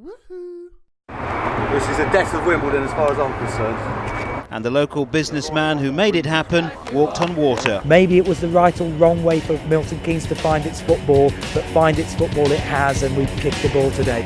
Woohoo! This is the death of Wimbledon as far as I'm concerned. And the local businessman who made it happen walked on water. Maybe it was the right or wrong way for Milton Keynes to find its football, but find its football it has, and we've kicked the ball today.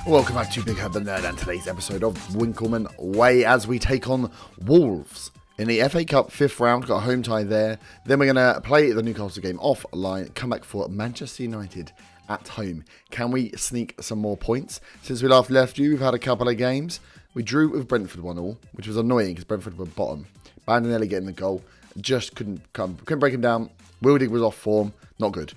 Welcome back to Big Head the Nerd and today's episode of Winkleman Way as we take on Wolves in the FA Cup 5th round. Got a home tie there. Then we're going to play the Newcastle game offline, come back for Manchester United at home. Can we sneak some more points? Since we last left you, we've had a couple of games. We drew with Brentford 1-1, which was annoying because Brentford were bottom. Bandinelli getting the goal. Just couldn't break him down. Wildig was off form. Not good.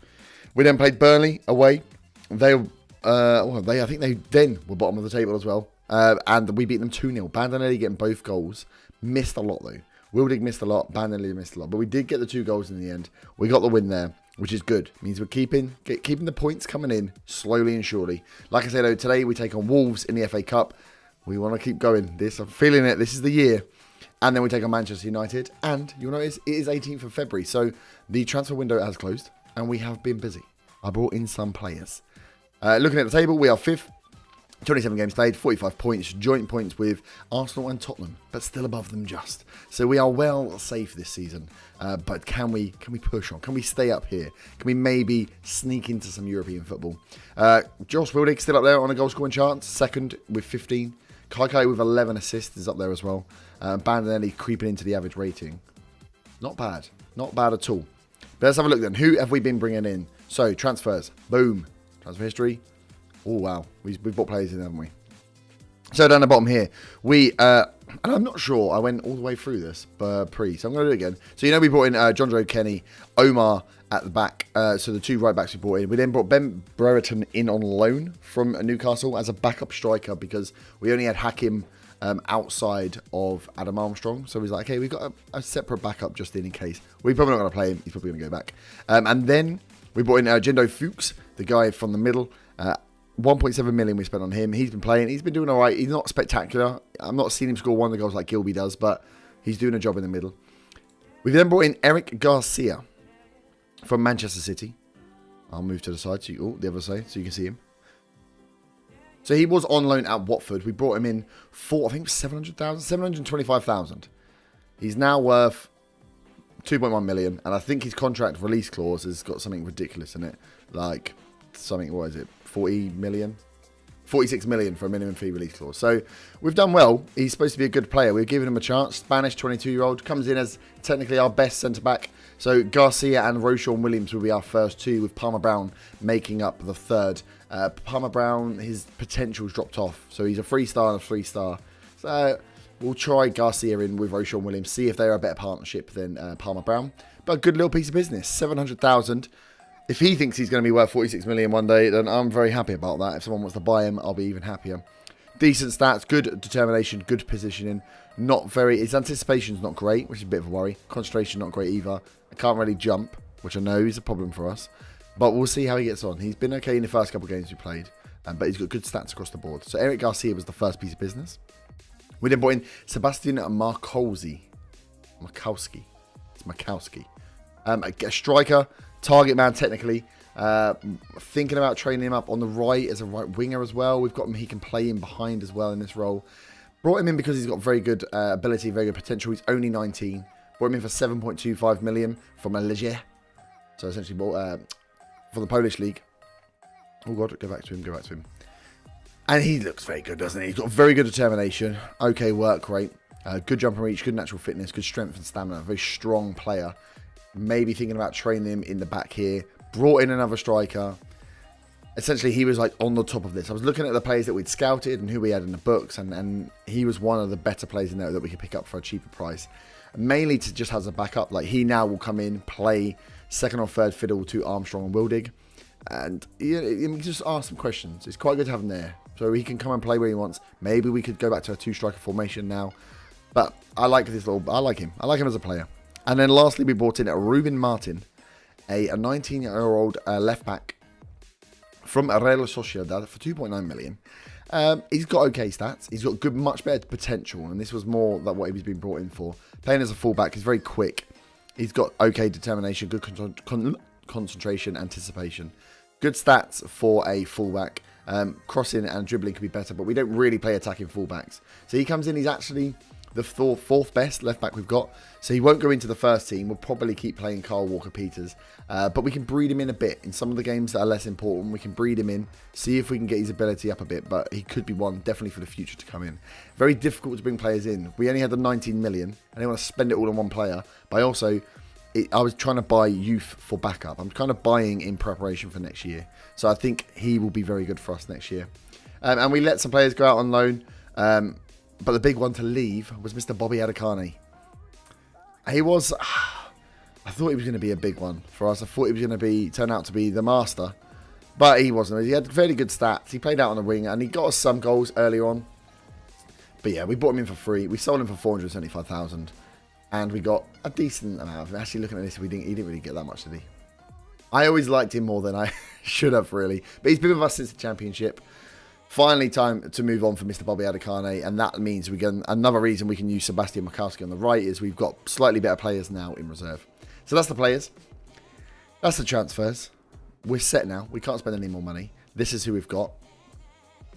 We then played Burnley away. I think they then were bottom of the table as well. And we beat them 2-0. Bandinelli getting both goals. Missed a lot though. Wildig missed a lot. Bandinelli missed a lot. But we did get the 2 goals in the end. We got the win there, which is good. It means we're keeping the points coming in slowly and surely. Like I said, though, today we take on Wolves in the FA Cup. We want to keep going. I'm feeling it. This is the year. And then we take on Manchester United. And you'll notice it is 18th of February. So the transfer window has closed. And we have been busy. I brought in some players. Looking at the table, we are 5th. 27 games played, 45 points, joint points with Arsenal and Tottenham, but still above them just. So we are well safe this season. But can we push on? Can we stay up here? Can we maybe sneak into some European football? Josh Wildig still up there on a goal scoring chart, 2nd with 15. Kai with 11 assists is up there as well. Bandinelli creeping into the average rating. Not bad at all. But let's have a look then. Who have we been bringing in? So transfers, boom. Transfer history. Oh, wow. We've brought players in, haven't we? So down the bottom here, and I'm not sure I went all the way through this so I'm going to do it again. So, we brought in John Joe Kenny, Omar at the back. So the 2 right backs we brought in. We then brought Ben Brereton in on loan from Newcastle as a backup striker because we only had Hakim outside of Adam Armstrong. So he's like, okay, we've got a separate backup just in case. We're probably not going to play him. He's probably going to go back. And then we brought in Jendo Fuchs, the guy from the middle. 1.7 million we spent on him. He's been playing. He's been doing all right. He's not spectacular. I'm not seeing him score one of the goals like Gilby does, but he's doing a job in the middle. We've then brought in Eric Garcia from Manchester City. I'll move to the side, the other side, so you can see him. So he was on loan at Watford. We brought him in for, I think, 725,000. He's now worth 2.1 million, and I think his contract release clause has got something ridiculous in it. Like, something, what is it, 40 million? 46 million for a minimum fee release clause. So we've done well. He's supposed to be a good player. We've given him a chance. Spanish 22-year-old comes in as technically our best centre-back. So Garcia and Roshan Williams will be our first 2, with Palmer Brown making up the 3rd. Palmer Brown, his potential's dropped off. So he's a 3-star and a 3-star. So we'll try Garcia in with Roshan Williams, see if they're a better partnership than Palmer Brown. But a good little piece of business. 700,000. If he thinks he's going to be worth 46 million one day, then I'm very happy about that. If someone wants to buy him, I'll be even happier. Decent stats, good determination, good positioning. His anticipation's not great, which is a bit of a worry. Concentration not great either. I can't really jump, which I know is a problem for us. But we'll see how he gets on. He's been okay in the first couple of games we played, but he's got good stats across the board. So Eric Garcia was the first piece of business. We then brought in Sebastian Markowski. It's Markowski. A striker. Target man, technically. Thinking about training him up on the right as a right winger as well. We've got him, he can play in behind as well in this role. Brought him in because he's got very good ability, very good potential. He's only 19. Brought him in for 7.25 million from a Legia. So essentially bought for the Polish league. Oh God, go back to him. And he looks very good, doesn't he? He's got very good determination. Okay work rate. Good jump and reach, good natural fitness, good strength and stamina. Very strong player. Maybe thinking about training him in the back here. Brought in another striker. Essentially, he was like on the top of this. I was looking at the players that we'd scouted and who we had in the books, and he was one of the better players in there that we could pick up for a cheaper price. Mainly to just as a backup. Like, he now will come in, play 2nd or 3rd fiddle to Armstrong and Wildig. And just ask some questions. It's quite good to have him there. So he can come and play where he wants. Maybe we could go back to a 2-striker formation now. But I like him. I like him as a player. And then lastly, we brought in Ruben Martin, a 19-year-old left-back from Real Sociedad for 2.9 million. He's got okay stats. He's got much better potential, and this was more than what he was being brought in for. Playing as a fullback, he's very quick. He's got okay determination, good concentration, anticipation. Good stats for a fullback. Crossing and dribbling could be better, but we don't really play attacking fullbacks. So he comes in, he's actually the fourth best left back we've got. So he won't go into the first team. We'll probably keep playing Kyle Walker-Peters. But we can breed him in a bit. In some of the games that are less important, we can breed him in, see if we can get his ability up a bit. But he could be one definitely for the future to come in. Very difficult to bring players in. We only had the 19 million. I didn't want to spend it all on one player. But I was trying to buy youth for backup. I'm kind of buying in preparation for next year. So I think he will be very good for us next year. And we let some players go out on loan. But the big one to leave was Mr. Bobby Adekane. He was... I thought he was going to be a big one for us. I thought he was going to turn out to be the master. But he wasn't. He had very good stats. He played out on the wing and he got us some goals earlier on. But yeah, we bought him in for free. We sold him for 475,000. And we got a decent amount of him. Actually, looking at this, he didn't really get that much, did he? I always liked him more than I should have, really. But he's been with us since the championship. Finally, time to move on for Mr. Bobby Adekane. And that means another reason we can use Sebastian Mikowski on the right is we've got slightly better players now in reserve. So that's the players. That's the transfers. We're set now. We can't spend any more money. This is who we've got.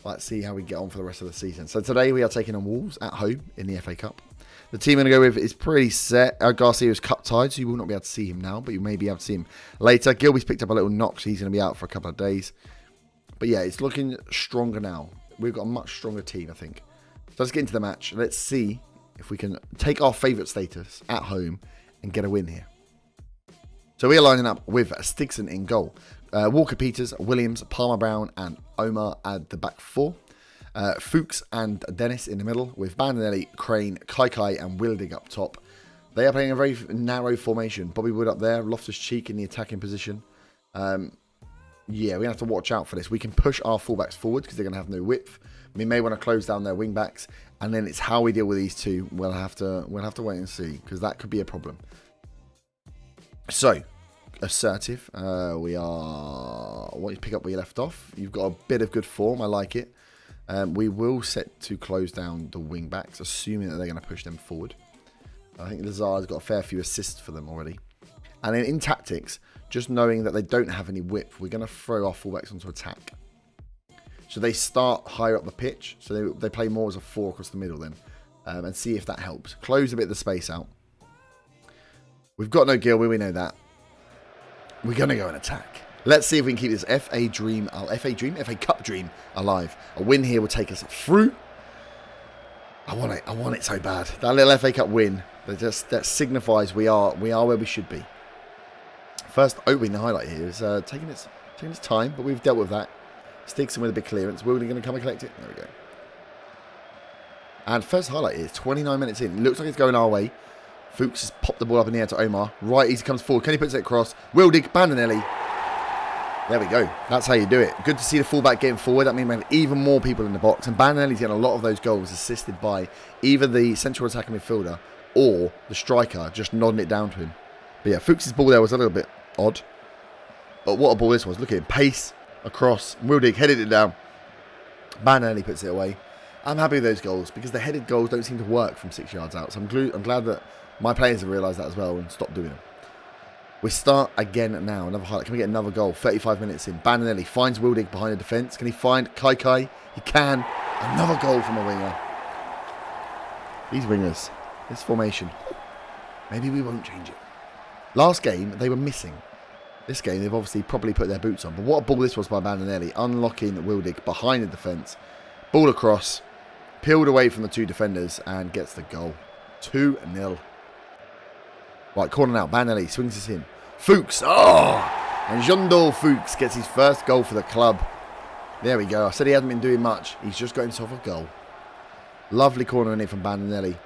Let's see how we get on for the rest of the season. So today we are taking on Wolves at home in the FA Cup. The team I'm going to go with is pretty set. Garcia is cut tied, so you will not be able to see him now, but you may be able to see him later. Gilby's picked up a little knock, so he's going to be out for a couple of days. But yeah, it's looking stronger now. We've got a much stronger team, I think. So let's get into the match. Let's see if we can take our favourite status at home and get a win here. So we are lining up with Stigson in goal. Walker-Peters, Williams, Palmer-Brown and Omar at the back four. Fuchs and Dennis in the middle with Bandinelli, Crane, Kai and Wildig up top. They are playing a very narrow formation. Bobby Wood up there, Loftus-Cheek in the attacking position. Yeah, we're going to have to watch out for this. We can push our fullbacks forward because they're going to have no width. We may want to close down their wing backs, and then it's how we deal with these two. We'll have to wait and see because that could be a problem. So, assertive. We are... What you pick up where you left off. You've got a bit of good form. I like it. We will set to close down the wing backs, assuming that they're going to push them forward. I think Lazard's got a fair few assists for them already. And then in tactics, just knowing that they don't have any width, we're going to throw our fullbacks onto attack. So they start higher up the pitch, so they play more as a 4 across the middle then, and see if that helps. Close a bit of the space out. We've got no Gilby, we know that. We're going to go and attack. Let's see if we can keep this FA Cup dream alive. A win here will take us through. I want it so bad. That little FA Cup win, that signifies we are where we should be. First opening the highlight here is taking its time, but we've dealt with that. Stigson with a big clearance. Wilder going to come and collect it. There we go. And first highlight is 29 minutes in. It looks like it's going our way. Fuchs has popped the ball up in the air to Omar. Right, he comes forward. Can he put it across? Wildig, Bandinelli. There we go. That's how you do it. Good to see the fullback getting forward. That means we have even more people in the box. And Bandinelli's getting a lot of those goals assisted by either the central attacking midfielder or the striker just nodding it down to him. But yeah, Fuchs' ball there was a little bit odd. But what a ball this was. Look at him. Pace across. Wildig headed it down. Bandinelli puts it away. I'm happy with those goals because the headed goals don't seem to work from 6 yards out. So I'm glad that my players have realised that as well and stopped doing them. We start again now. Another highlight. Can we get another goal? 35 minutes in. Bandinelli finds Wildig behind the defence. Can he find Kai? He can. Another goal from a winger. These wingers. This formation. Maybe we won't change it. Last game, they were missing. This game, they've obviously probably put their boots on. But what a ball this was by Bandinelli. Unlocking Wildig behind the defence. Ball across. Peeled away from the two defenders and gets the goal. 2-0. Right, corner now. Bandinelli swings us in. Fuchs. Oh! And Jean-Dol Fuchs gets his first goal for the club. There we go. I said he hasn't been doing much. He's just got himself a goal. Lovely corner in it from Bandinelli.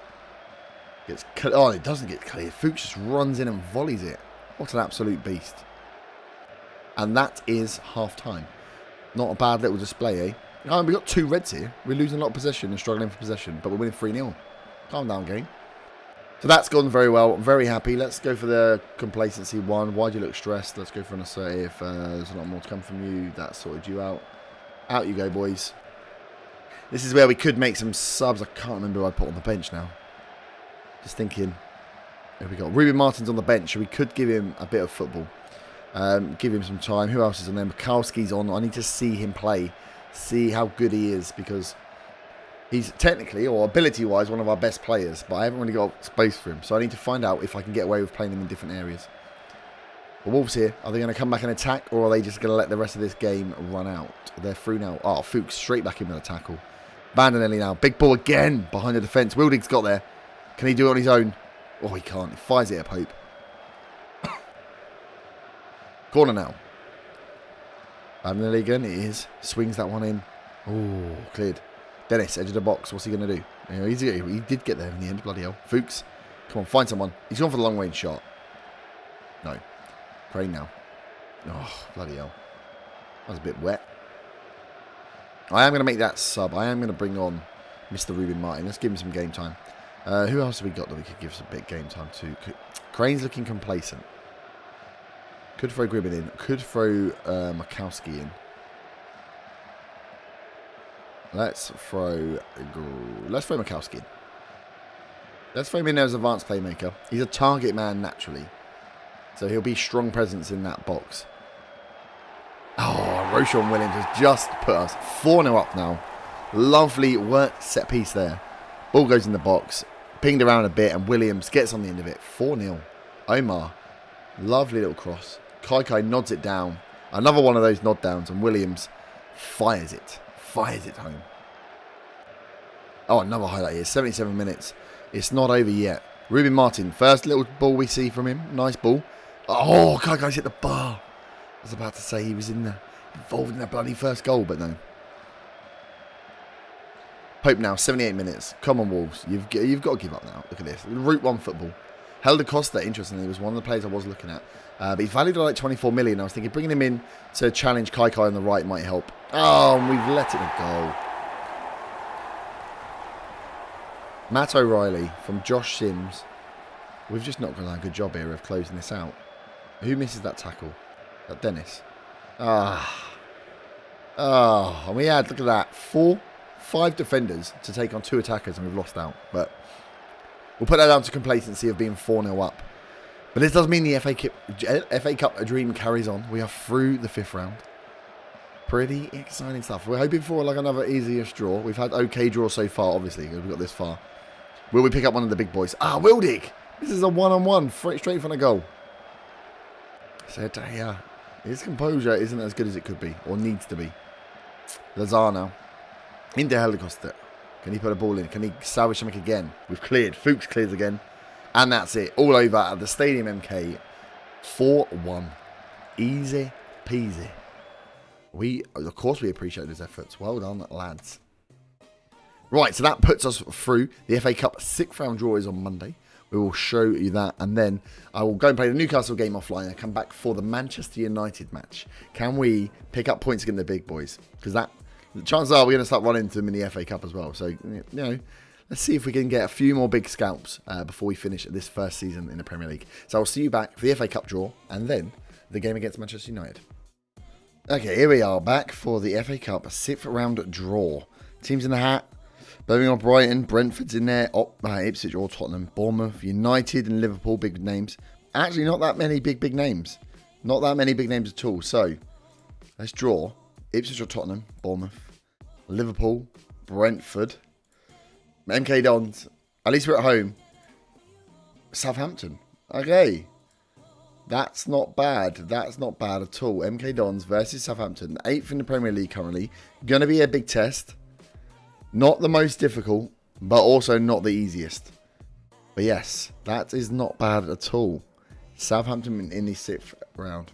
Oh, it doesn't get cleared. Fuchs just runs in and volleys it. What an absolute beast. And that is half-time. Not a bad little display, eh? Oh, we've got 2 reds here. We're losing a lot of possession and struggling for possession, but we're winning 3-0. Calm down, game. So that's gone very well. I'm very happy. Let's go for the complacency one. Why do you look stressed? Let's go for an assertive. There's a lot more to come from you. That sorted you out. Out you go, boys. This is where we could make some subs. I can't remember who I put on the bench now. Just thinking. Here we go. Ruben Martin's on the bench, so we could give him a bit of football. Give him some time. Who else is on there? Mikowski's on. I need to see him play. See how good he is, because he's technically, or ability-wise, one of our best players, but I haven't really got space for him. So I need to find out if I can get away with playing him in different areas. The Wolves here, are they going to come back and attack, or are they just going to let the rest of this game run out? They're through now. Oh, Fuchs straight back in with a tackle. Bandinelli now. Big ball again behind the defence. Wildig's got there. Can he do it on his own? Oh, he can't. He fires it at Pope. Corner now. Bandinelli again. It is. Swings that one in. Oh, cleared. Dennis, edge of the box. What's he going to do? You know, he did get there in the end. Bloody hell. Fuchs. Come on, find someone. He's gone for the long range shot. No. Crane now. Oh, bloody hell. That was a bit wet. I am going to make that sub. I am going to bring on Mr. Ruben Martin. Let's give him some game time. Who else have we got that we could give some bit game time to? Crane's looking complacent. Could throw Gribbin in. Could throw Mikowski in. Let's throw Mikowski in. Let's throw him in there as advanced playmaker. He's a target man naturally, so he'll be strong presence in that box. Oh, Roshan Williams has just put us 4-0 up now. Lovely work set piece there. Ball goes in the box. Pinged around a bit, and Williams gets on the end of it. 4-0. Omar. Lovely little cross. Kai nods it down. Another one of those nod downs, and Williams fires it. Fires it home. Oh, another highlight here. 77 minutes. It's not over yet. Ruben Martin. First little ball we see from him. Nice ball. Oh, Kaikai's hit the bar. I was about to say he was involved in that bloody first goal, but no. Pope now, 78 minutes. Come on, Wolves. You've got to give up now. Look at this. Route 1 football. Helder Costa, interestingly, was one of the players I was looking at. But he's valued at like 24 million. I was thinking bringing him in to challenge Kai on the right might help. Oh, and we've let it go. Matt O'Reilly from Josh Sims. We've just not done a good job here of closing this out. Who misses that tackle? Dennis. And we had, look at that, 5 defenders to take on 2 attackers, and we've lost out. But we'll put that down to complacency of being 4-0 up. But this does mean the FA Cup dream carries on. We are through the 5th round. Pretty exciting stuff. We're hoping for like another easier draw. We've had okay draws so far, obviously, because we've got this far. Will we pick up one of the big boys? Ah, Wildig! This is a one-on-one, straight in front of goal. Zedaya. His composure isn't as good as it could be, or needs to be. Lazar now. Into Helicopter. Can he put a ball in? Can he salvage something again? We've cleared. Fuchs clears again. And that's it. All over at the Stadium MK. 4-1. Easy peasy. Of course, we appreciate those efforts. Well done, lads. Right, so that puts us through. The FA Cup 6th round draw is on Monday. We will show you that, and then I will go and play the Newcastle game offline and come back for the Manchester United match. Can we pick up points against the big boys? Because the chances are we're going to start running into them in the FA Cup as well. So, you know, let's see if we can get a few more big scalps before we finish this first season in the Premier League. So I'll see you back for the FA Cup draw, and then the game against Manchester United. Okay, here we are back for the FA Cup 6th round draw. Teams in the hat. Birmingham, Brighton, Brentford's in there, Ipswich or Tottenham, Bournemouth, United and Liverpool, big names. Actually, not that many big names. Not that many big names at all. So, let's draw. Ipswich or Tottenham, Bournemouth, Liverpool, Brentford, MK Dons. At least we're at home. Southampton. Okay. That's not bad. That's not bad at all. MK Dons versus Southampton. 8th in the Premier League currently. Going to be a big test. Not the most difficult, but also not the easiest. But yes, that is not bad at all. Southampton in the 6th round.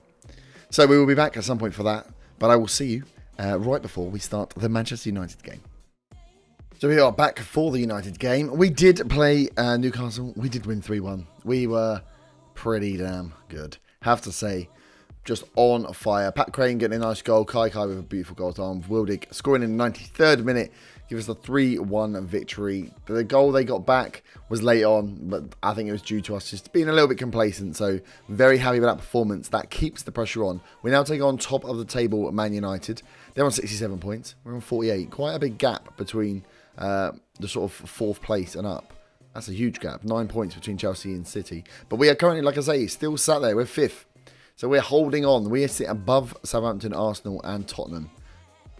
So we will be back at some point for that. But I will see you right before we start the Manchester United game. So we are back for the United game. We did play Newcastle. We did win 3-1. We were pretty damn good. Have to say, just on fire. Pat Crane getting a nice goal. Kai with a beautiful goal to arm. Wildig scoring in the 93rd minute. Give us the 3-1 victory. The goal they got back was late on, but I think it was due to us just being a little bit complacent. So very happy with that performance. That keeps the pressure on. We now take on top of the table at Man United. They're on 67 points. We're on 48. Quite a big gap between the sort of 4th place and up. That's a huge gap. 9 points between Chelsea and City. But we are currently, like I say, still sat there. We're 5th. So we're holding on. We are sitting above Southampton, Arsenal and Tottenham.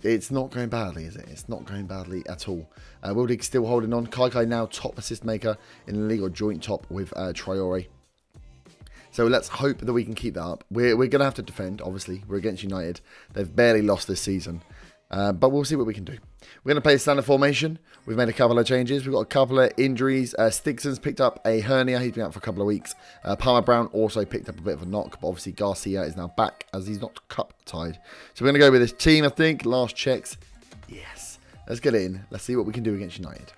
It's not going badly, is it? It's not going badly at all. Wildig still holding on. Kai now top assist maker in the league, or joint top with Traore. So let's hope that we can keep that up. We're going to have to defend, obviously. We're against United. They've barely lost this season. But we'll see what we can do. We're going to play standard formation. We've made a couple of changes. We've got a couple of injuries. Stigson's picked up a hernia. He's been out for a couple of weeks. Palmer Brown also picked up a bit of a knock. But obviously Garcia is now back as he's not cup tied. So we're going to go with this team, I think. Last checks. Yes. Let's get it in. Let's see what we can do against United.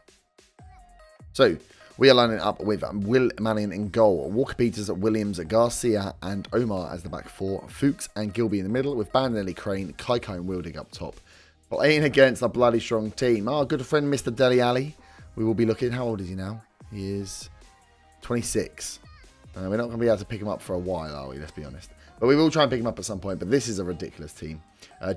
So we are lining up with Will Mannion in goal. Walker Peters, Williams, Garcia and Omar as the back four. Fuchs and Gilby in the middle with Bandinelli, Crane, Kaikai and Wildig up top. Playing against a bloody strong team. Our good friend Mr. Deli Ali. We will be looking. How old is he now? He is 26. We're not going to be able to pick him up for a while, are we? Let's be honest. But we will try and pick him up at some point. But this is a ridiculous team.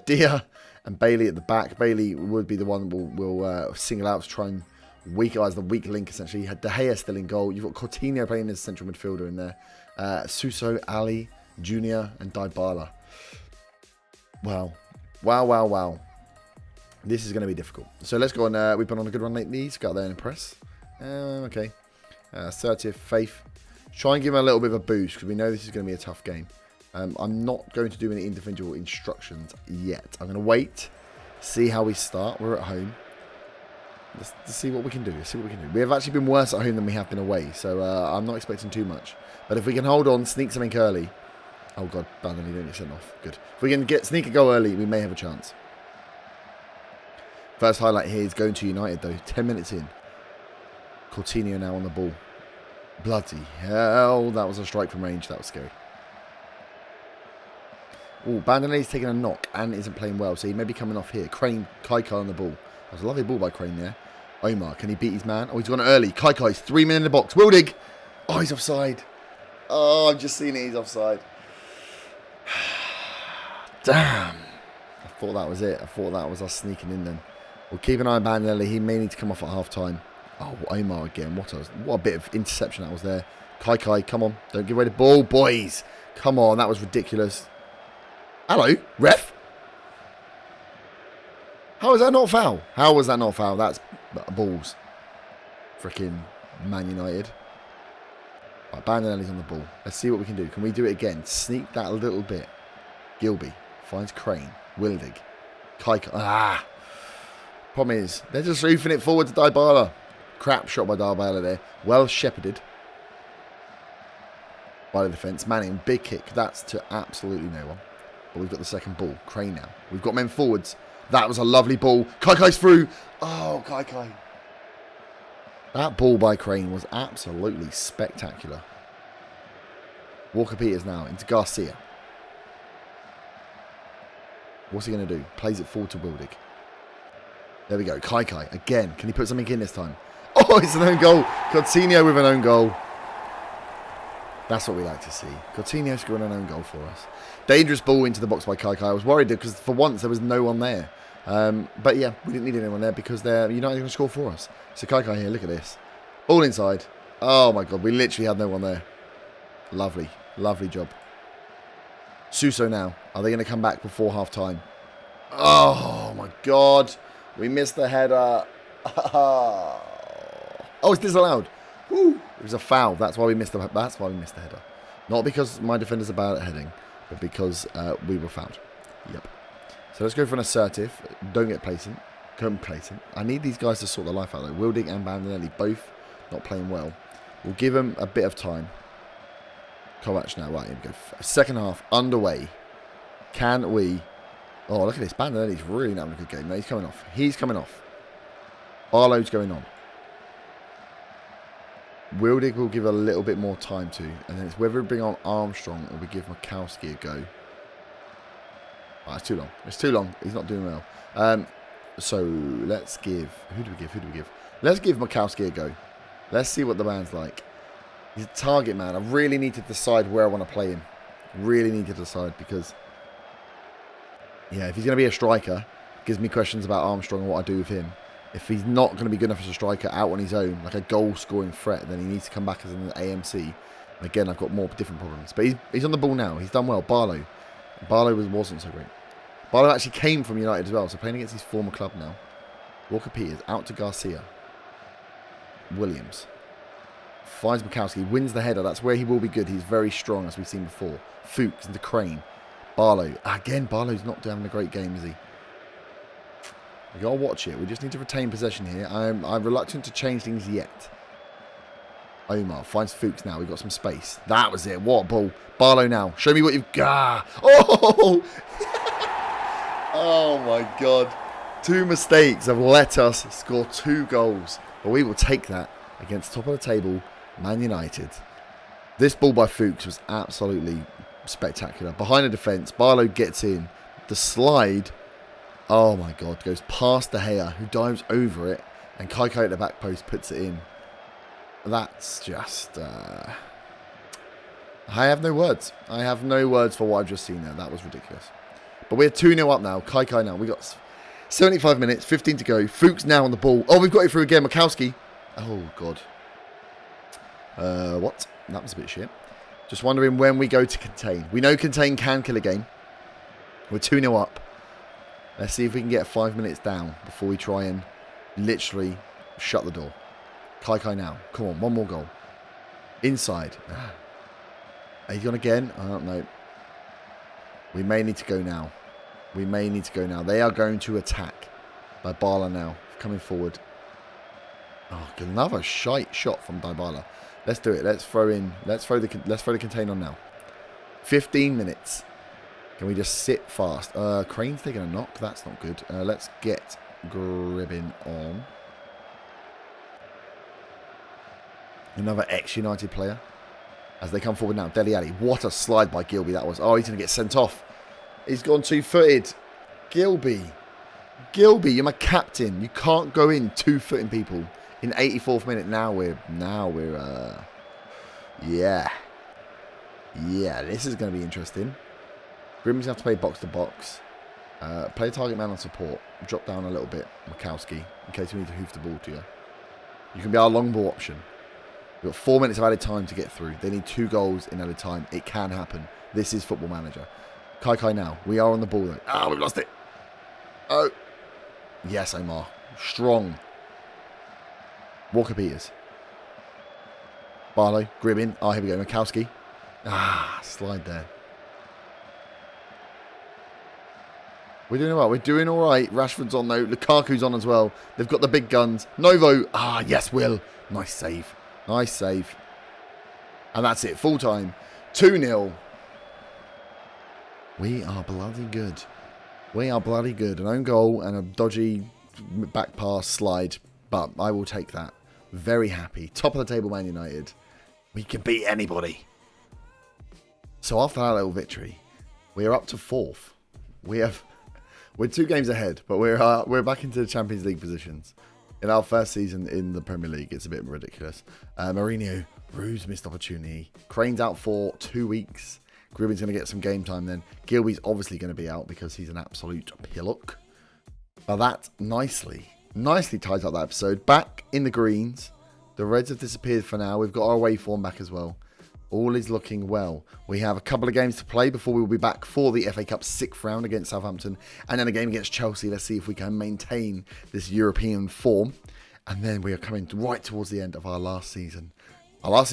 Dia and Bailey at the back. Bailey would be the one we'll single out to try and weakerize the weak link, essentially. You had De Gea still in goal. You've got Coutinho playing as a central midfielder in there. Suso, Ali, Junior and Dybala. Wow. Wow. This is going to be difficult. So let's go on. We've been on a good run lately. Let's go out there and impress. Okay. Assertive, faith. Try and give him a little bit of a boost because we know this is going to be a tough game. I'm not going to do any individual instructions yet. I'm going to wait, see how we start. We're at home. Let's see what we can do. We have actually been worse at home than we have been away. So I'm not expecting too much. But if we can hold on, sneak something early. Oh, God. Bandoni don't get sent off. Good. If we can sneak a goal early, we may have a chance. First highlight here is going to United, though. 10 minutes in. Coutinho now on the ball. Bloody hell. That was a strike from range. That was scary. Oh, Bandonetti's taking a knock and isn't playing well, so he may be coming off here. Crane, Kaikai on the ball. That was a lovely ball by Crane there. Omar, can he beat his man? Oh, he's gone early. Kaikai's 3 men in the box. Wildig. Oh, he's offside. Oh, I've just seen it. He's offside. Damn. I thought that was it. I thought that was us sneaking in then. We'll keep an eye on Bandinelli. He may need to come off at half-time. Oh, Omar again. What a bit of interception that was there. Kaikai, come on. Don't give away the ball, boys. Come on. That was ridiculous. Hello, ref. How is that not foul? How was that not foul? That's balls. Freaking Man United. Right, Bandinelli's on the ball. Let's see what we can do. Can we do it again? Sneak that a little bit. Gilby finds Crane. Wildig. Kaikai. Problem is, they're just roofing it forward to Dybala. Crap shot by Dybala there. Well shepherded by the defence. Manning, big kick. That's to absolutely no one. But we've got the second ball. Crane now. We've got men forwards. That was a lovely ball. Kaikai's through. Oh, Kaikai. That ball by Crane was absolutely spectacular. Walker Peters now into Garcia. What's he going to do? Plays it forward to Wildig. There we go. Kaikai again. Can he put something in this time? Oh, it's an own goal. Coutinho with an own goal. That's what we like to see. Coutinho scoring an own goal for us. Dangerous ball into the box by Kaikai. I was worried because for once there was no one there. But yeah, we didn't need anyone there because they're United going to score for us. So Kaikai here, look at this. All inside. Oh my God, we literally had no one there. Lovely. Lovely job. Suso now. Are they going to come back before half time? Oh my God. We missed the header. Oh, it's disallowed. Woo. It was a foul. That's why we missed the header. Not because my defenders are bad at heading, but because we were fouled. Yep. So let's go for an assertive. Don't get complacent. I need these guys to sort their life out though. Wildig and Bandinelli both not playing well. We'll give them a bit of time. Kovac now. Right, here we go. Second half underway. Can we... Oh, look at this. Bandinelli's really not having a good game. No, he's coming off. He's coming off. Barlow's going on. Wildig will give a little bit more time to. And then it's whether we bring on Armstrong or we give Mikowski a go. Oh, it's too long. It's too long. He's not doing well. So let's give... Who do we give? Let's give Mikowski a go. Let's see what the man's like. He's a target man. I really need to decide where I want to play him. Really need to decide because... Yeah, if he's going to be a striker, gives me questions about Armstrong and what I do with him. If he's not going to be good enough as a striker out on his own, like a goal-scoring threat, then he needs to come back as an AMC. And again, I've got more different problems. But he's on the ball now. He's done well. Barlow wasn't so great. Barlow actually came from United as well, so playing against his former club now. Walker-Peters out to Garcia. Williams finds Mikowski, wins the header. That's where he will be good. He's very strong, as we've seen before. Fuchs into Crane. Barlow. Again, Barlow's not having a great game, is he? We got to watch it. We just need to retain possession here. I'm reluctant to change things yet. Omar finds Fuchs now. We've got some space. That was it. What a ball. Barlow now. Show me what you've got. Oh! Oh, my God. 2 mistakes have let us score 2 goals. But we will take that against top of the table, Man United. This ball by Fuchs was absolutely spectacular. Behind the defence, Barlow gets in. The slide... Oh my God, goes past De Gea, who dives over it, and Kaikai at the back post puts it in. That's just... I have no words. I have no words for what I've just seen there. That was ridiculous. But we're 2-0 up now. Kaikai now. We got 75 minutes, 15 to go. Fuchs now on the ball. Oh, we've got it through again. Mikowski. Oh, God. What? That was a bit shit. Just wondering when we go to contain. We know contain can kill a game. We're 2-0 up. Let's see if we can get 5 minutes down before we try and literally shut the door. Kaikai now. Come on, one more goal. Inside. He's gone again. I don't know. We may need to go now. We may need to go now. They are going to attack. Dybala now. Coming forward. Oh, another shite shot from Dybala. Let's do it. Let's throw in. Let's throw the contain on now. 15 minutes. Can we just sit fast? Crane's taking a knock. That's not good. Let's get Gribbin on. Another ex-United player. As they come forward now. Dele Alli. What a slide by Gilby that was. Oh, he's going to get sent off. He's gone 2-footed. Gilby. Gilby, you're my captain. You can't go in 2-footing people in 84th minute. Now we're yeah. Yeah, this is going to be interesting. Grimm's going to have to play box to box. Play target man on support. Drop down a little bit, Mikowski, in case we need to hoof the ball to you. You can be our long ball option. We've got 4 minutes of added time to get through. They need 2 goals in added time. It can happen. This is Football Manager. Kaikai now. We are on the ball though. Ah, we've lost it. Oh. Yes, Omar. Strong. Walker-Peters. Barlow. Gribbin. Oh, here we go. Mikowski. Ah, slide there. We're doing all right. We're doing all right. Rashford's on though. Lukaku's on as well. They've got the big guns. Novo. Ah, yes, Will. Nice save. Nice save. And that's it. Full time. 2-0. We are bloody good. We are bloody good. An own goal and a dodgy back pass slide. But I will take that. Very happy. Top of the table, Man United. We can beat anybody. So after that little victory, we are up to 4th. We're 2 games ahead, but we're back into the Champions League positions. In our first season in the Premier League, it's a bit ridiculous. Mourinho, Rue's missed opportunity. Crane's out for 2 weeks. Gribbin's going to get some game time then. Gilby's obviously going to be out because he's an absolute pillock. But that nicely ties up that episode. Back in the greens. The Reds have disappeared for now. We've got our away form back as well. All is looking well. We have a couple of games to play before we will be back for the FA Cup 6th round against Southampton. And then a game against Chelsea. Let's see if we can maintain this European form. And then we are coming right towards the end of our last season. Our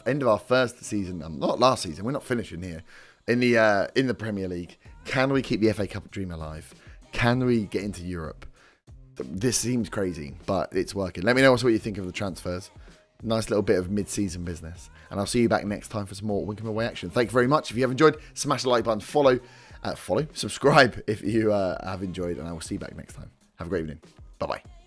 end of our first season. Not last season. We're not finishing here. In the Premier League. Can we keep the FA Cup dream alive? Can we get into Europe? This seems crazy, but it's working. Let me know what you think of the transfers. Nice little bit of mid-season business. And I'll see you back next time for some more Winkham Away action. Thank you very much. If you have enjoyed, smash the like button. Follow, subscribe if you have enjoyed. And I will see you back next time. Have a great evening. Bye-bye.